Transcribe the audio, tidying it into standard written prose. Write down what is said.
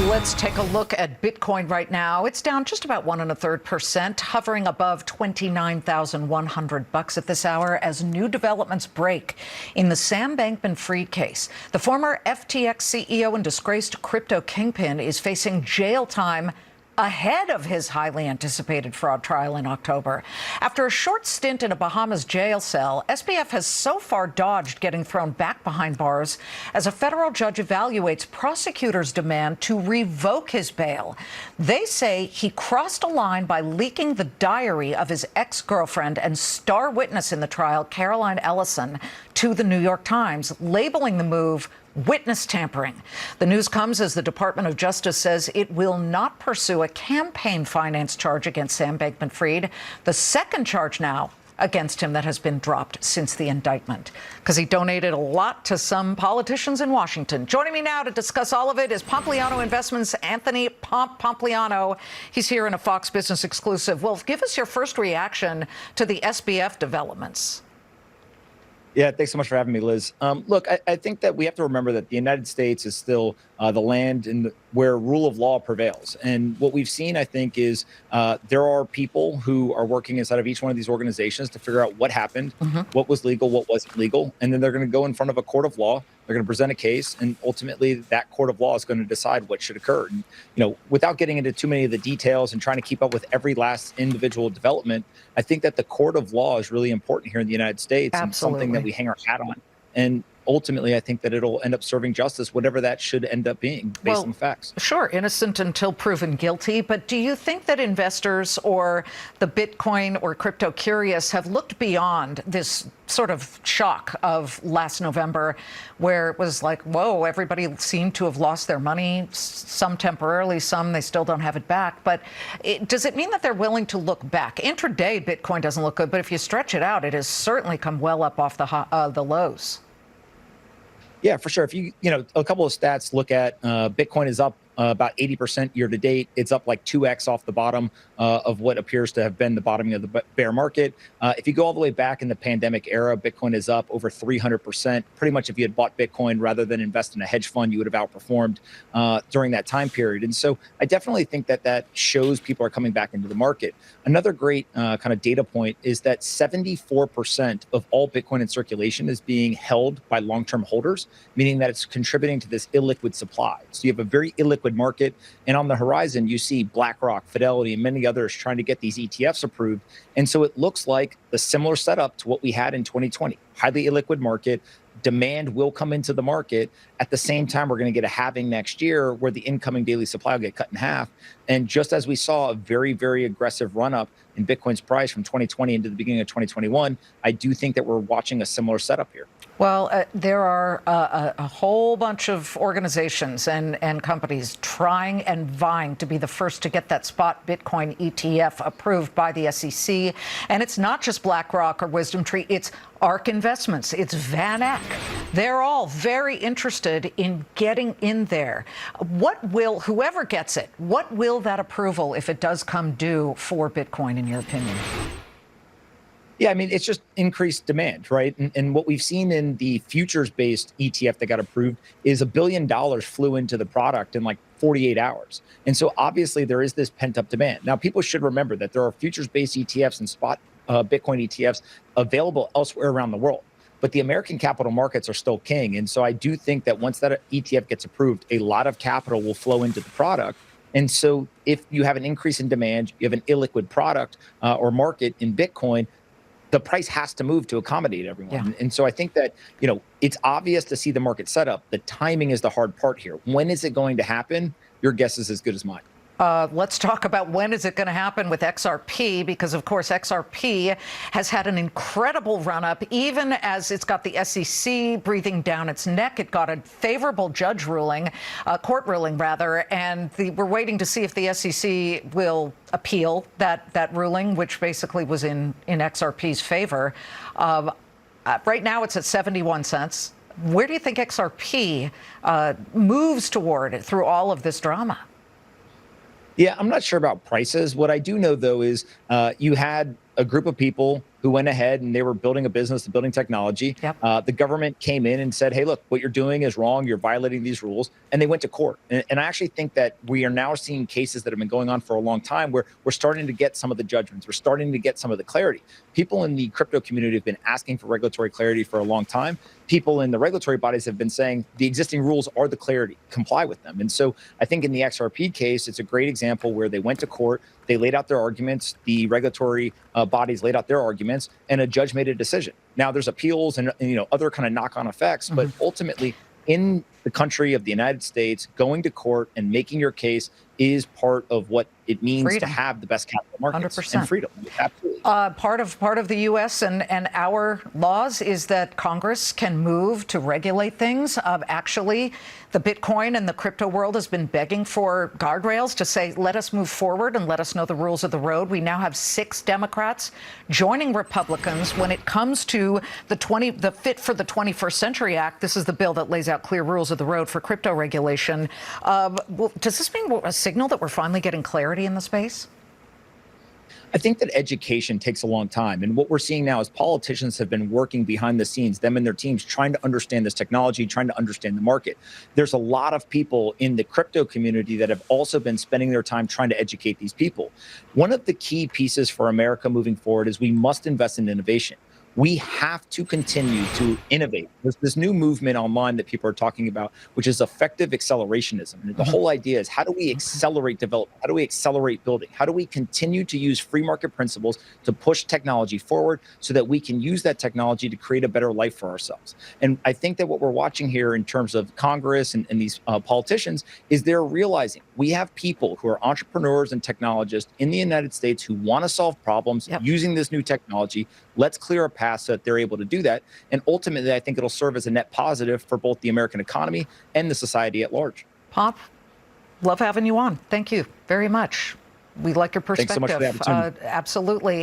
Let's take a look at Bitcoin right now. It's down just about 1.33%, hovering above $29,100 at this hour as new developments break in the Sam Bankman-Fried case. The former FTX CEO and disgraced crypto kingpin is facing jail time ahead of his highly anticipated fraud trial in October. After a short stint in a Bahamas jail cell, SBF has so far dodged getting thrown back behind bars as a federal judge evaluates prosecutors' demand to revoke his bail. They say he crossed a line by leaking the diary of his ex-girlfriend and star witness in the trial, Caroline Ellison, to the New York Times, labeling the move witness tampering. The news comes as the Department of Justice says it will not pursue a campaign finance charge against Sam Bankman-Fried, the second charge now against him that has been dropped since the indictment, because he donated a lot to some politicians in Washington. Joining me now to discuss all of it is Pompliano Investments' Anthony Pompliano. He's here in a Fox Business exclusive. Well, give us your first reaction to the SBF developments. Yeah, thanks so much for having me, Liz. Look, I think that we have to remember that the United States is still the land where rule of law prevails. And what we've seen, I think, is there are people who are working inside of each one of these organizations to figure out what happened, what was legal, what wasn't legal. And then they're going to go in front of a court of law. They're going to present a case, and ultimately that court of law is going to decide what should occur. And, without getting into too many of the details and trying to keep up with every last individual development, I think that the court of law is really important here in the United States. Absolutely. And something that we hang our hat on. And ultimately, I think that it'll end up serving justice, whatever that should end up being, based on the facts. Sure, innocent until proven guilty. But do you think that investors or the Bitcoin or crypto curious have looked beyond this sort of shock of last November, where it was like, whoa, everybody seemed to have lost their money, some temporarily, some they still don't have it back. But does it mean that they're willing to look back? Intraday, Bitcoin doesn't look good, but if you stretch it out, it has certainly come well up off the lows. Yeah, for sure. If you a couple of stats, look at Bitcoin is up about 80% year to date. It's up like 2x off the bottom of what appears to have been the bottoming of the bear market. If you go all the way back in the pandemic era, Bitcoin is up over 300%. Pretty much if you had bought Bitcoin rather than invest in a hedge fund, you would have outperformed during that time period. And so I definitely think that that shows people are coming back into the market. Another great kind of data point is that 74% of all Bitcoin in circulation is being held by long-term holders, meaning that it's contributing to this illiquid supply. So you have a very illiquid market, and on the horizon you see BlackRock, Fidelity, and many others trying to get these ETFs approved. And so it looks like the similar setup to what we had in 2020. Highly illiquid market. Demand will come into the market. At the same time, we're going to get a halving next year where the incoming daily supply will get cut in half. And just as we saw a very, very aggressive run up in Bitcoin's price from 2020 into the beginning of 2021, I do think that we're watching a similar setup here. Well, there are a whole bunch of organizations and companies trying and vying to be the first to get that spot Bitcoin ETF approved by the SEC. And it's not just BlackRock or WisdomTree, it's ARK Investments, it's Van Eck. They're all very interested in getting in there. Whoever gets it, what will that approval, if it does come due, for Bitcoin, in your opinion? Yeah, I mean, it's just increased demand, right? And what we've seen in the futures-based ETF that got approved is $1 billion flew into the product in like 48 hours. And so obviously there is this pent-up demand. Now, people should remember that there are futures-based ETFs and spot Bitcoin ETFs available elsewhere around the world. But the American capital markets are still king. And so I do think that once that ETF gets approved, a lot of capital will flow into the product. And so if you have an increase in demand, you have an illiquid product or market in Bitcoin, the price has to move to accommodate everyone. Yeah. And so I think that, it's obvious to see the market set up. The timing is the hard part here. When is it going to happen? Your guess is as good as mine. Let's talk about when is it going to happen with XRP, because, of course, XRP has had an incredible run-up, even as it's got the SEC breathing down its neck. It got a favorable judge ruling, court ruling, rather, and we're waiting to see if the SEC will appeal that ruling, which basically was in XRP's favor. Right now, it's at 71 cents. Where do you think XRP moves toward through all of this drama? Yeah, I'm not sure about prices. What I do know, though, is you had a group of people who went ahead and they were building a business, building technology. Yep. The government came in and said, hey, look, what you're doing is wrong. You're violating these rules. And they went to court. And I actually think that we are now seeing cases that have been going on for a long time where we're starting to get some of the judgments. We're starting to get some of the clarity. People in the crypto community have been asking for regulatory clarity for a long time. People in the regulatory bodies have been saying the existing rules are the clarity, comply with them. And so I think in the XRP case, it's a great example where they went to court, they laid out their arguments, the regulatory bodies laid out their arguments, and a judge made a decision. Now there's appeals and other kind of knock-on effects, but ultimately in the country of the United States, going to court and making your case is part of what it means Freedom. to have the best capital markets 100%. and freedom. Absolutely. Part of the U.S. and our laws is that Congress can move to regulate things. Actually, the Bitcoin and the crypto world has been begging for guardrails to say, let us move forward and let us know the rules of the road. We now have 6 Democrats joining Republicans when it comes to the Fit for the 21st Century Act. This is the bill that lays out clear rules of the road for crypto regulation. Does this mean a signal that we're finally getting clarity in the space? I think that education takes a long time. And what we're seeing now is politicians have been working behind the scenes, them and their teams, trying to understand this technology, trying to understand the market. There's a lot of people in the crypto community that have also been spending their time trying to educate these people. One of the key pieces for America moving forward is we must invest in innovation. We have to continue to innovate. There's this new movement online that people are talking about, which is effective accelerationism. And the whole idea is, how do we accelerate development? How do we accelerate building? How do we continue to use free market principles to push technology forward so that we can use that technology to create a better life for ourselves? And I think that what we're watching here in terms of Congress and these politicians is they're realizing we have people who are entrepreneurs and technologists in the United States who want to solve problems using this new technology. Let's clear a path so that they're able to do that. And ultimately, I think it'll serve as a net positive for both the American economy and the society at large. Pomp, love having you on. Thank you very much. We like your perspective. Thanks so much for the opportunity. Absolutely.